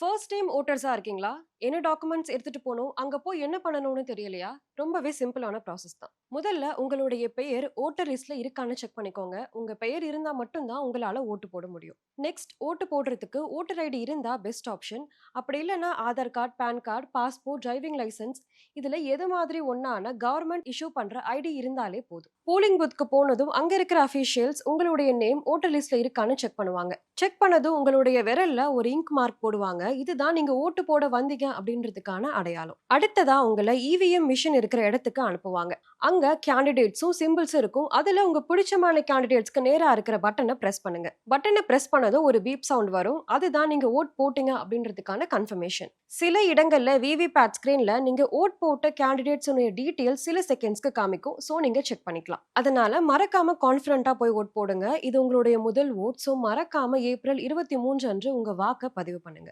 First time ஓட்டர்ஸா இருக்கீங்களா? என்ன documents எடுத்துட்டு போணும்? அங்க போய் என்ன பண்ணணும்னு தெரியலையா? ரொம்பவே சிம்பிளான ப்ராசஸ் தான். முதல்ல உங்களுடைய பெயர் ஓட்டர் லிஸ்ட்ல இருக்கான்னு செக் பண்ணிக்கோங்க. உங்க பெயர் இருந்தா மட்டும் தான் உங்களால ஓட்டு போட முடியும். நெக்ஸ்ட் ஓட்டு போடுறதுக்கு ஓட்டர் ஐடி இருந்தா பெஸ்ட் ஆப்ஷன். அப்படி இல்லன்னா Aadhaar card, PAN card, passport, driving licence இதுல எது மாதிரி ஒண்ணான கவர்மெண்ட் இஷ்யூ பண்ற ஐடி இருந்தாலே போதும். போலிங் பூத்க்கு போனதும் அங்க இருக்கிற அஃபீஷியல்ஸ் உங்களுடைய நேம் ஓட்டர் லிஸ்ட்ல இருக்கான்னு செக் பண்ணுவாங்க. செக் பண்ணதும் உங்களுடைய விரல்ல ஒரு இங்க் மார்க் போடுவாங்க. இதுதான் நீங்க ஓட்டு போட வந்தீங்க அப்படின்றதுக்கான அடையாளம். அடுத்ததா உங்களை இவிஎம் மிஷின் இருக்கிற இடத்துக்கு அனுப்புவாங்க. அங்க கேண்டிடேட்ஸும் சிம்பிள்ஸும் இருக்கும். அதுல உங்க பிடிச்சமான கேண்டிடேட்ஸ்க்கு நேரா இருக்கிற பட்டனை பிரஸ் பண்ணுங்க. பட்டனை பிரஸ் பண்ணதும் ஒரு பீப் சவுண்ட் வரும். அதுதான் நீங்க ஓட் போட்டீங்க அப்படின்றதுக்கான கன்ஃபர்மேஷன். சில இடங்கள்ல விவிபேட் ஸ்கிரீன்ல நீங்க ஓட் போட்ட கேண்டிடேட்ஸ் டீடைல் சில செகண்ட்ஸ்க்கு காமிக்கும். சோ நீங்க செக் பண்ணிக்கலாம். அதனால மறக்காம கான்பிடண்டா போய் ஓட் போடுங்க. இது உங்களுடைய முதல் ஓட். சோ மறக்காம ஏப்ரல் 23 அன்று உங்க வாக்க பதிவு பண்ணுங்க.